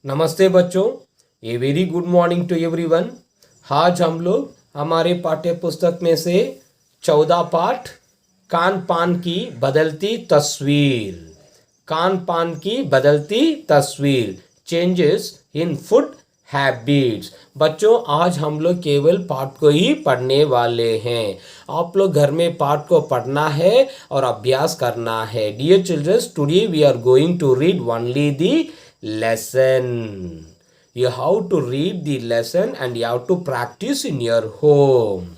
नमस्ते बच्चों, a very good morning to everyone. आज हम लोग हमारे पाठ्य पुस्तक में से 14 पाठ कान पान की बदलती तस्वीर, कान पान की बदलती तस्वीर, चेंजेस इन फूड हैबिट्स। बच्चों, आज हम लोग केवल पाठ को ही पढ़ने वाले हैं। आप लोग घर में पाठ को पढ़ना है और अभ्यास करना है। Dear children, today we are going to read only the lesson. You have to read the lesson and you have to practice in your home.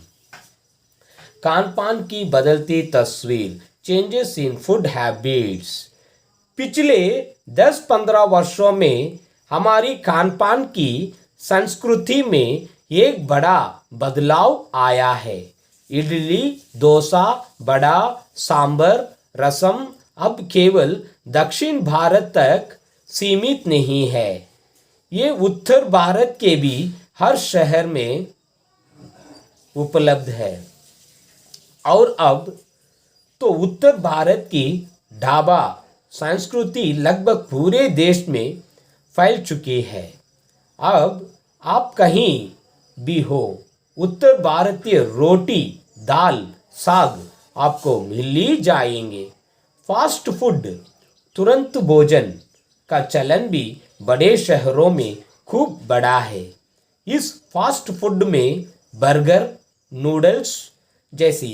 कान पान की बदलती तस्वीर, चेंजेस इन फूड हैबिट्स। पिछले 10-15 वर्षों में हमारी खान पान की संस्कृति में एक बड़ा बदलाव आया है। इडली, डोसा, वड़ा, सांबर, रसम अब केवल दक्षिण भारत तक सीमित नहीं है। ये उत्तर भारत के भी हर शहर में उपलब्ध है। और अब तो उत्तर भारत की ढाबा संस्कृति लगभग पूरे देश में फैल चुकी है। अब आप कहीं भी हो, उत्तर भारतीय रोटी, दाल, साग आपको मिल ही जाएंगे। फास्ट फूड, तुरंत भोजन का चलन भी बड़े शहरों में खूब बड़ा है। इस फास्ट फूड में बर्गर, नूडल्स जैसी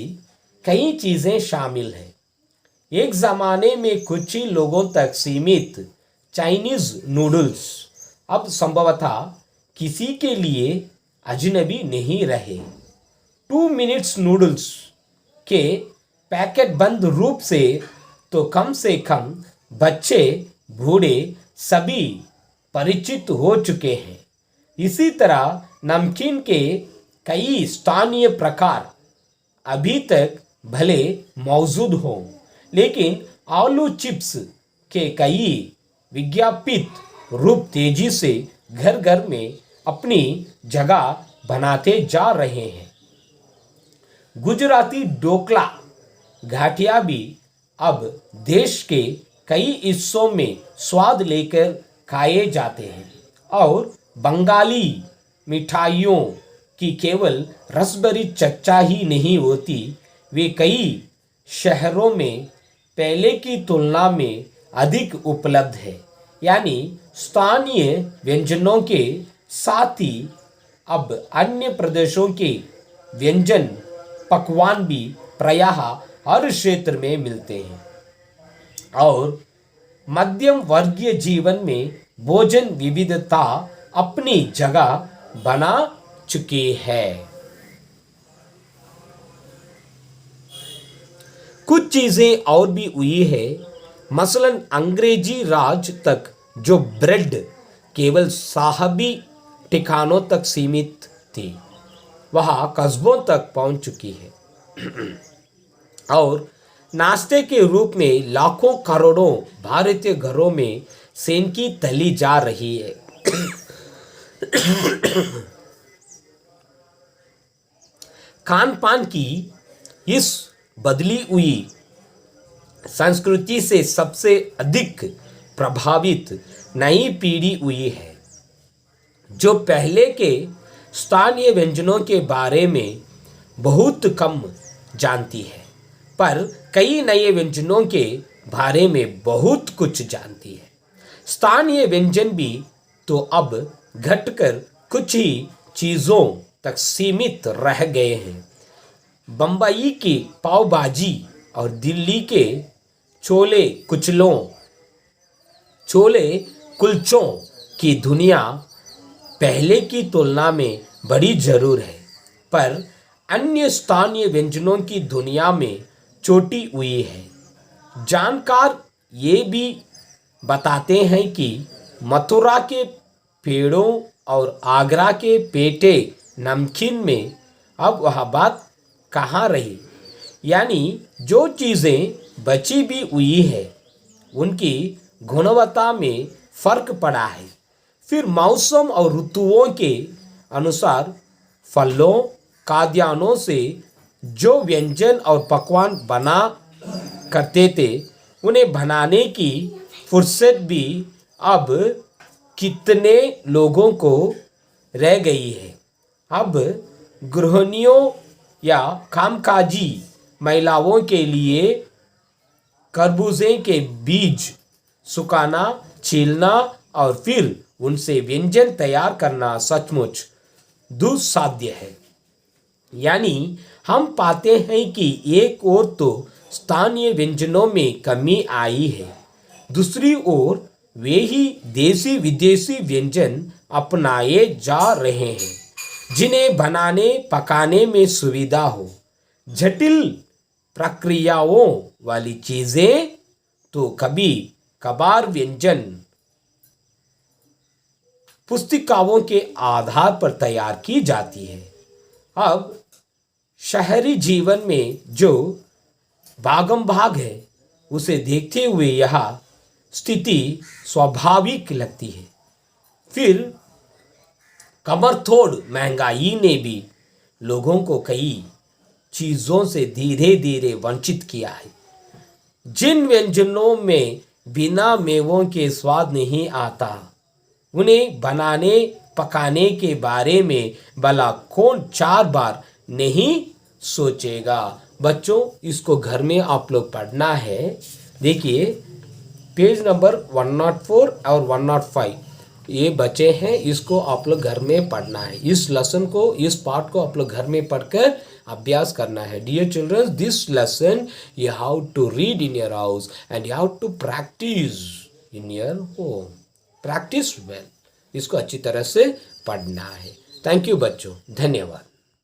कई चीज़ें शामिल हैं। एक ज़माने में कुछ ही लोगों तक सीमित चाइनीज़ नूडल्स अब संभवतः किसी के लिए अजनबी नहीं रहे। 2 मिनट्स नूडल्स के पैकेट बंद रूप से कम बच्चे बूढ़े सभी परिचित हो चुके हैं। इसी तरह नमकीन के कई स्थानीय प्रकार अभी तक भले मौजूद हों, लेकिन आलू चिप्स के कई विज्ञापित रूप तेजी से घर घर में अपनी जगह बनाते जा रहे हैं। गुजराती ढोकला, घाटिया भी अब देश के कई हिस्सों में स्वाद लेकर खाए जाते हैं। और बंगाली मिठाइयों की केवल रसभरी चर्चा ही नहीं होती, वे कई शहरों में पहले की तुलना में अधिक उपलब्ध है। यानी स्थानीय व्यंजनों के साथ ही अब अन्य प्रदेशों के व्यंजन पकवान भी प्रायः हर क्षेत्र में मिलते हैं। और मध्यम वर्गीय जीवन में भोजन विविधता अपनी जगह बना चुकी है। कुछ चीजें और भी हुई है। मसलन अंग्रेजी राज तक जो ब्रेड केवल साहबी ठिकानों तक सीमित थी, वह कस्बों तक पहुंच चुकी है। और नाश्ते के रूप में लाखों करोड़ों भारतीय घरों में सेंकी तली जा रही है। खान पान की इस बदली हुई संस्कृति से सबसे अधिक प्रभावित नई पीढ़ी हुई है, जो पहले के स्थानीय व्यंजनों के बारे में बहुत कम जानती है, पर कई नए व्यंजनों के बारे में बहुत कुछ जानती है। स्थानीय व्यंजन भी तो अब घटकर कुछ ही चीज़ों तक सीमित रह गए हैं। बम्बई की पाव भाजी और दिल्ली के छोले कुलचों की दुनिया पहले की तुलना में बड़ी जरूर है, पर अन्य स्थानीय व्यंजनों की दुनिया में छोटी हुई है। जानकार ये भी बताते हैं कि मथुरा के पेड़ों और आगरा के पेटे नमकीन में अब वह बात कहाँ रही। यानी जो चीज़ें बची भी हुई है, उनकी गुणवत्ता में फर्क पड़ा है। फिर मौसम और ऋतुओं के अनुसार फलों, खाद्यान्नों से जो व्यंजन और पकवान बना करते थे, उन्हें बनाने की फुर्सत भी अब कितने लोगों को रह गई है। अब गृहिणियों या कामकाजी महिलाओं के लिए खरबूजे के बीज सुखाना, छीलना और फिर उनसे व्यंजन तैयार करना सचमुच दुस्साध्य है। यानी हम पाते हैं कि एक ओर तो स्थानीय व्यंजनों में कमी आई है, दूसरी ओर वे ही देसी विदेशी व्यंजन अपनाए जा रहे हैं जिन्हें बनाने पकाने में सुविधा हो। जटिल प्रक्रियाओं वाली चीजें तो कभी कभार व्यंजन पुस्तिकाओं के आधार पर तैयार की जाती है। अब शहरी जीवन में जो भागम भाग है उसे देखते हुए यह स्थिति स्वाभाविक लगती है। फिर कमर तोड़ महंगाई ने भी लोगों को कई चीज़ों से धीरे धीरे वंचित किया है। जिन व्यंजनों में बिना मेवों के स्वाद नहीं आता, उन्हें बनाने पकाने के बारे में भला कौन 4 बार नहीं सोचेगा। बच्चों, इसको घर में आप लोग पढ़ना है। देखिए पेज नंबर 104 और 105 ये बचे हैं, इसको आप लोग घर में पढ़ना है। इस लेसन को, इस पार्ट को आप लोग घर में पढ़कर अभ्यास करना है। Dear children, this lesson you have to read in your house and you have to practise in your home. Practise well, इसको अच्छी तरह से पढ़ना है। थैंक यू बच्चों, धन्यवाद।